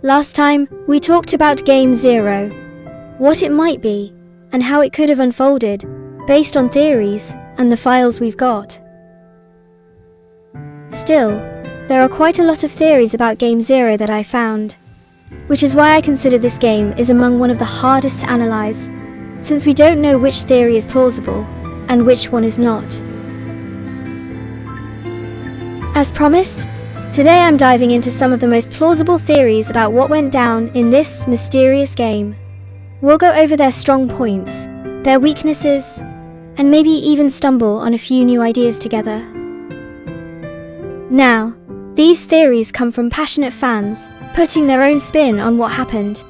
Last time, we talked about Game 0, what it might be, and how it could have unfolded, based on theories and the files we've got. Still, there are quite a lot of theories about Game 0 that I found, which is why I consider this game is among one of the hardest to analyze, since we don't know which theory is plausible and which one is not. As promised, today I'm diving into some of the most plausible theories about what went down in this mysterious game. We'll go over their strong points, their weaknesses, and maybe even stumble on a few new ideas together. Now, these theories come from passionate fans putting their own spin on what happened.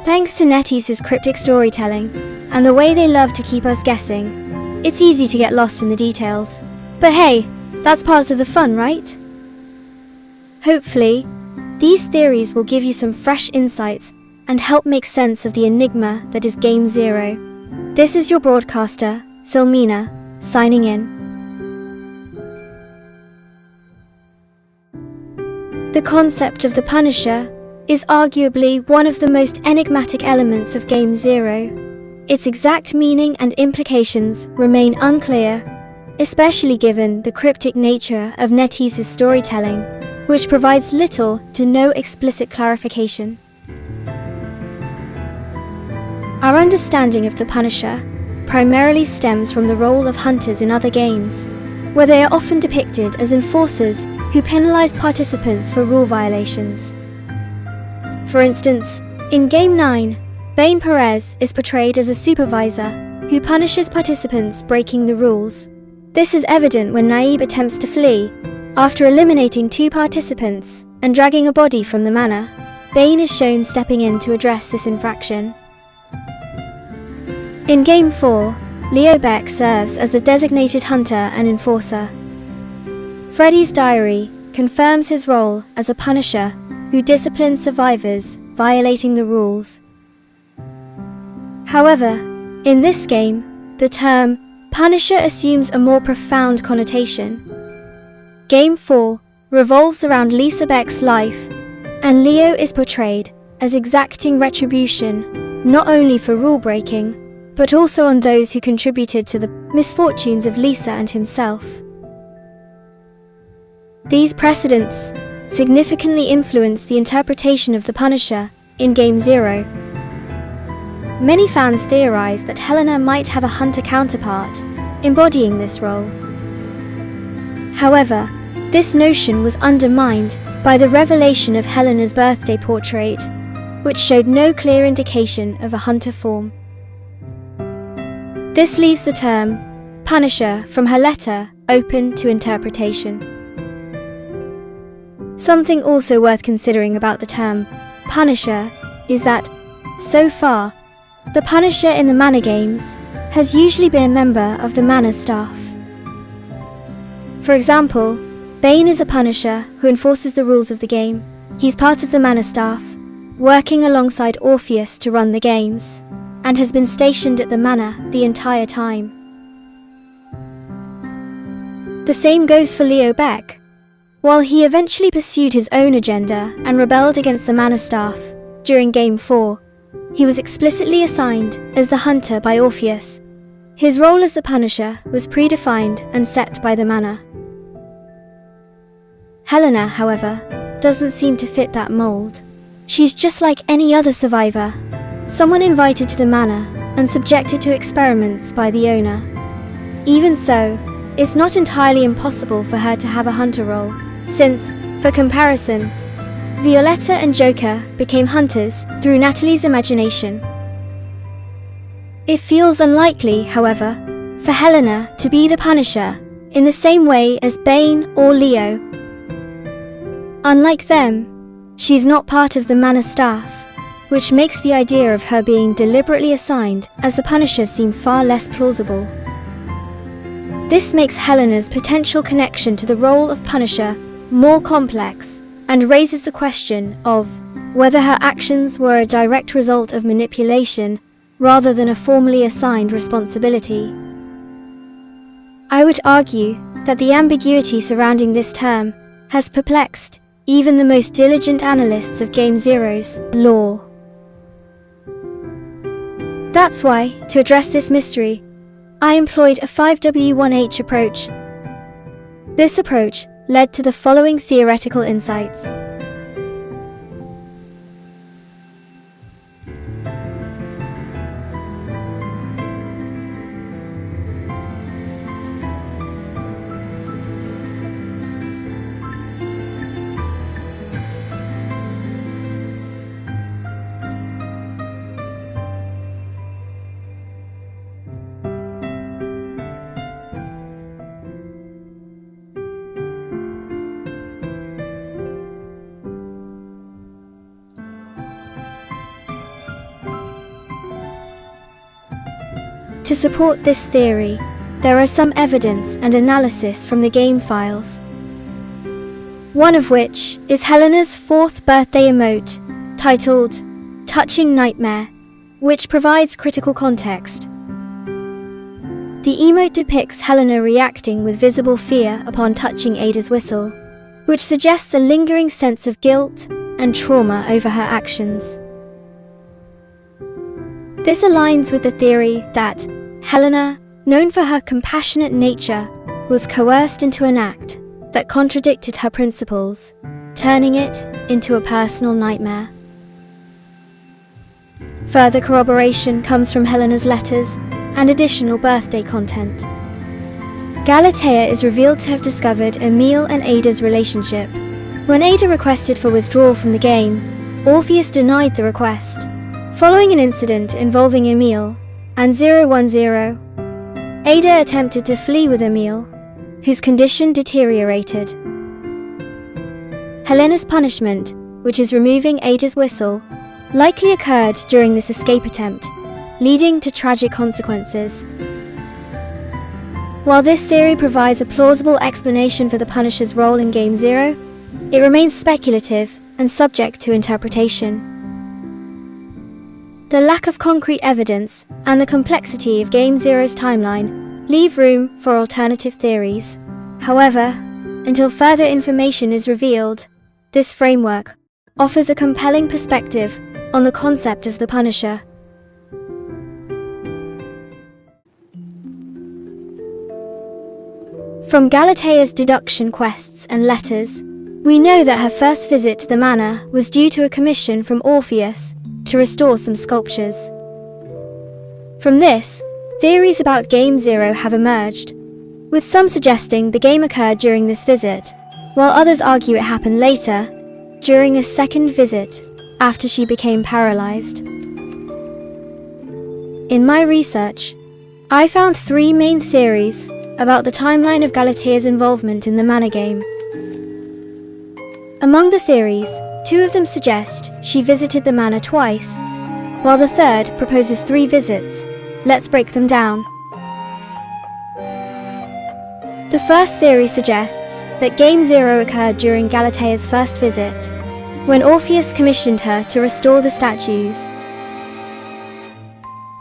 Thanks to NetEase's cryptic storytelling and the way they love to keep us guessing, it's easy to get lost in the details. But hey, that's part of the fun, right? Hopefully, these theories will give you some fresh insights and help make sense of the enigma that is Game 0. This is your broadcaster, Silmina, signing in. The concept of the Punisher is arguably one of the most enigmatic elements of Game 0. Its exact meaning and implications remain unclear, especially given the cryptic nature of NetEase's storytelling, which provides little to no explicit clarification. Our understanding of the Punisher primarily stems from the role of hunters in other games, where they are often depicted as enforcers who penalize participants for rule violations. For instance, in Game 9, Bane Perez is portrayed as a supervisor who punishes participants breaking the rules. This is evident when Naib attempts to flee. After eliminating 2 participants and dragging a body from the manor, Bane is shown stepping in to address this infraction. In Game 4, Leo Beck serves as the designated hunter and enforcer. Freddy's diary confirms his role as a punisher who disciplines survivors violating the rules. However, in this game, the term Punisher assumes a more profound connotation. Game 4 revolves around Lisa Beck's life, and Leo is portrayed as exacting retribution not only for rule breaking, but also on those who contributed to the misfortunes of Lisa and himself. These precedents significantly influence the interpretation of the Punisher in Game 0. Many fans theorize that Helena might have a hunter counterpart, embodying this role. However, this notion was undermined by the revelation of Helena's birthday portrait, which showed no clear indication of a hunter form. This leaves the term Punisher from her letter open to interpretation. Something also worth considering about the term Punisher is that, so far, the Punisher in the Manor games has usually been a member of the Manor staff. For example, Bane is a Punisher who enforces the rules of the game. He's part of the Manor staff, working alongside Orpheus to run the games, and has been stationed at the Manor the entire time. The same goes for Leo Beck. While he eventually pursued his own agenda and rebelled against the Manor staff during Game 4, he was explicitly assigned as the hunter by Orpheus. His role as the Punisher was predefined and set by the Manor. Helena, however, doesn't seem to fit that mold. She's just like any other survivor, someone invited to the Manor and subjected to experiments by the owner. Even so, it's not entirely impossible for her to have a hunter role, since, for comparison, Violetta and Joker became hunters through Natalie's imagination. It feels unlikely, however, for Helena to be the Punisher in the same way as Bane or Leo. Unlike them, she's not part of the Manor staff, which makes the idea of her being deliberately assigned as the Punisher seem far less plausible. This makes Helena's potential connection to the role of Punisher more complex and raises the question of whether her actions were a direct result of manipulation rather than a formally assigned responsibility. I would argue that the ambiguity surrounding this term has perplexed, even the most diligent analysts of Game Zero's lore. That's why, to address this mystery, I employed a 5W1H approach. This approach led to the following theoretical insights. To support this theory, there are some evidence and analysis from the game files. One of which is Helena's 4th birthday emote, titled Touching Nightmare, which provides critical context. The emote depicts Helena reacting with visible fear upon touching Ada's whistle, which suggests a lingering sense of guilt and trauma over her actions. This aligns with the theory that Helena, known for her compassionate nature, was coerced into an act that contradicted her principles, turning it into a personal nightmare. Further corroboration comes from Helena's letters and additional birthday content. Galatea is revealed to have discovered Emil and Ada's relationship. When Ada requested for withdrawal from the game, Orpheus denied the request. Following an incident involving Emil and 010, Ada attempted to flee with Emil, whose condition deteriorated. Helena's punishment, which is removing Ada's whistle, likely occurred during this escape attempt, leading to tragic consequences. While this theory provides a plausible explanation for the Punisher's role in Game Zero, it remains speculative and subject to interpretation. The lack of concrete evidence and the complexity of Game Zero's timeline leave room for alternative theories. However, until further information is revealed, this framework offers a compelling perspective on the concept of the Punisher. From Galatea's deduction quests and letters, we know that her first visit to the manor was due to a commission from Orpheus to restore some sculptures. From this, theories about Game Zero have emerged, with some suggesting the game occurred during this visit, while others argue it happened later, during a second visit, after she became paralyzed. In my research, I found 3 main theories about the timeline of Galatea's involvement in the Manor Game. Among the theories, 2 of them suggest she visited the manor twice, while the third proposes 3 visits. Let's break them down. The first theory suggests that Game Zero occurred during Galatea's first visit, when Orpheus commissioned her to restore the statues.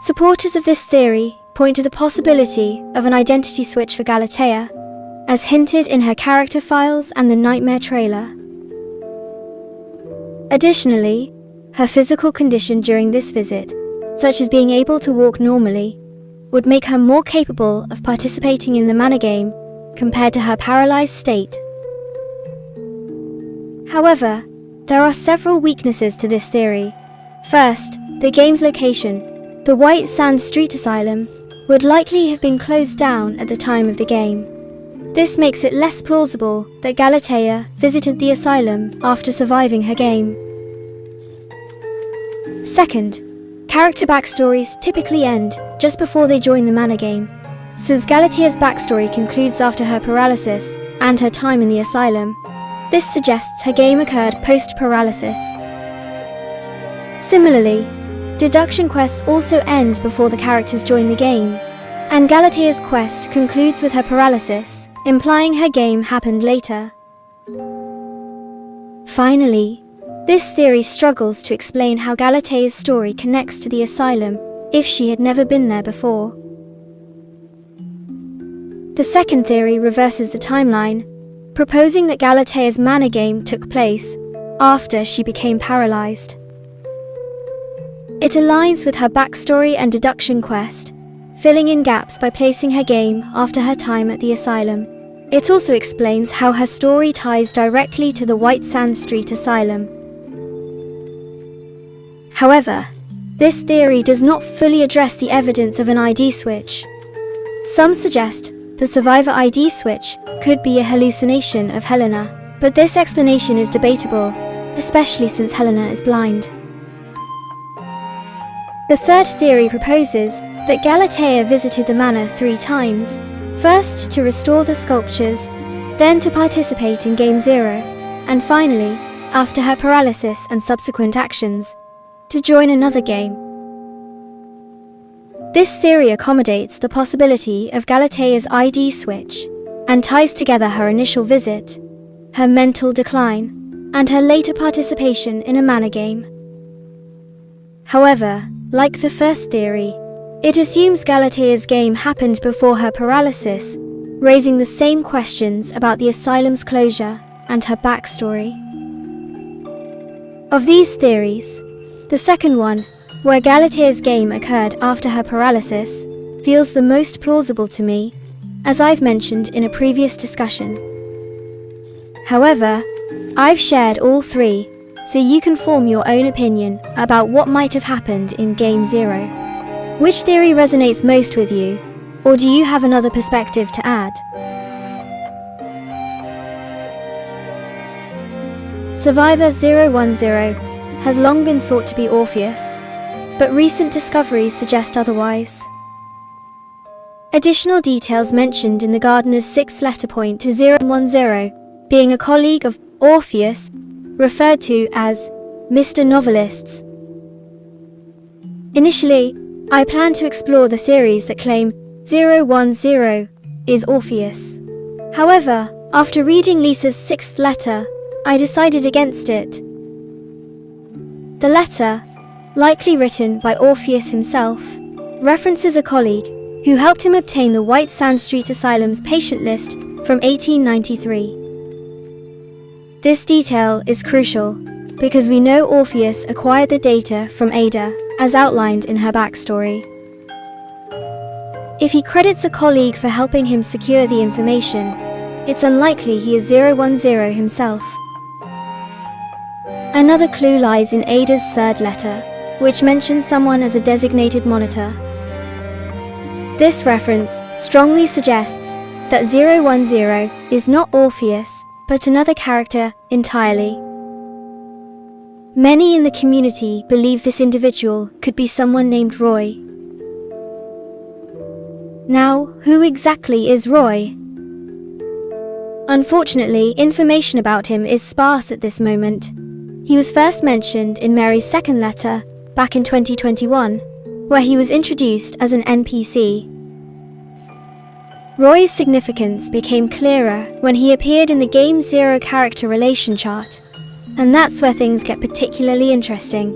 Supporters of this theory point to the possibility of an identity switch for Galatea, as hinted in her character files and the Nightmare trailer. Additionally, her physical condition during this visit, such as being able to walk normally, would make her more capable of participating in the Manor Game compared to her paralyzed state. However, there are several weaknesses to this theory. First, the game's location, the White Sand Street Asylum, would likely have been closed down at the time of the game. This makes it less plausible that Galatea visited the asylum after surviving her game. Second, character backstories typically end just before they join the Manor Game. Since Galatea's backstory concludes after her paralysis and her time in the asylum, this suggests her game occurred post-paralysis. Similarly, deduction quests also end before the characters join the game, and Galatea's quest concludes with her paralysis, implying her game happened later. Finally, this theory struggles to explain how Galatea's story connects to the asylum if she had never been there before. The second theory reverses the timeline, proposing that Galatea's Manor Game took place after she became paralyzed. It aligns with her backstory and deduction quest, filling in gaps by placing her game after her time at the asylum. It also explains how her story ties directly to the White Sand Street Asylum. However, this theory does not fully address the evidence of an ID switch. Some suggest the survivor ID switch could be a hallucination of Helena, but this explanation is debatable, especially since Helena is blind. The third theory proposes that Galatea visited the manor 3 times, first to restore the sculptures, then to participate in Game Zero, and finally, after her paralysis and subsequent actions, to join another game. This theory accommodates the possibility of Galatea's ID switch and ties together her initial visit, her mental decline, and her later participation in a manor game. However, like the first theory, it assumes Galatea's game happened before her paralysis, raising the same questions about the asylum's closure and her backstory. Of these theories, the second one, where Galatea's game occurred after her paralysis, feels the most plausible to me, as I've mentioned in a previous discussion. However, I've shared all 3, so you can form your own opinion about what might have happened in Game Zero. Which theory resonates most with you, or do you have another perspective to add? Survivor 010 has long been thought to be Orpheus, but recent discoveries suggest otherwise. Additional details mentioned in the gardener's 6th letter point to 010 being a colleague of Orpheus, referred to as Mr. Novelists. Initially, I planned to explore the theories that claim 010 is Orpheus. However, after reading Lisa's 6th letter, I decided against it. The letter, likely written by Orpheus himself, references a colleague who helped him obtain the White Sand Street Asylum's patient list from 1893. This detail is crucial because we know Orpheus acquired the data from Ada, as outlined in her backstory. If he credits a colleague for helping him secure the information, it's unlikely he is 010 himself. Another clue lies in Ada's 3rd letter, which mentions someone as a designated monitor. This reference strongly suggests that 010 is not Orpheus, but another character entirely. Many in the community believe this individual could be someone named Roy. Now, who exactly is Roy? Unfortunately, information about him is sparse at this moment. He was first mentioned in Mary's 2nd letter, back in 2021, where he was introduced as an NPC. Roy's significance became clearer when he appeared in the Game Zero character relation chart, and that's where things get particularly interesting.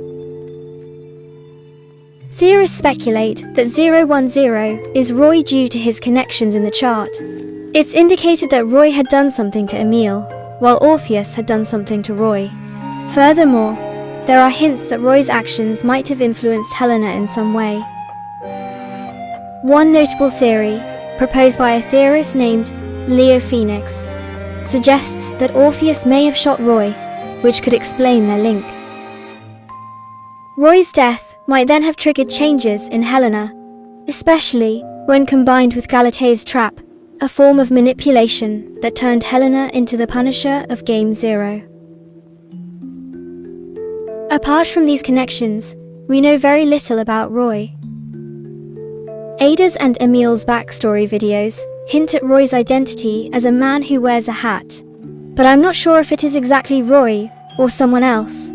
Theorists speculate that 010 is Roy due to his connections in the chart. It's indicated that Roy had done something to Emile, while Orpheus had done something to Roy. Furthermore, there are hints that Roy's actions might have influenced Helena in some way. One notable theory, proposed by a theorist named Leo Phoenix, suggests that Orpheus may have shot Roy, which could explain their link. Roy's death might then have triggered changes in Helena, especially when combined with Galatea's trap, a form of manipulation that turned Helena into the Punisher of Game Zero. Apart from these connections, we know very little about Roy. Ada's and Emile's backstory videos hint at Roy's identity as a man who wears a hat, but I'm not sure if it is exactly Roy or someone else.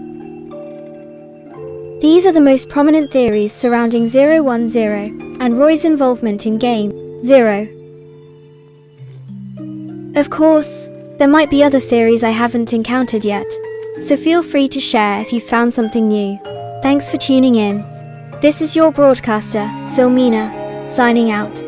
These are the most prominent theories surrounding 010 and Roy's involvement in Game Zero. Of course, there might be other theories I haven't encountered yet, so feel free to share if you've found something new. Thanks for tuning in. This is your broadcaster, Silmina, signing out.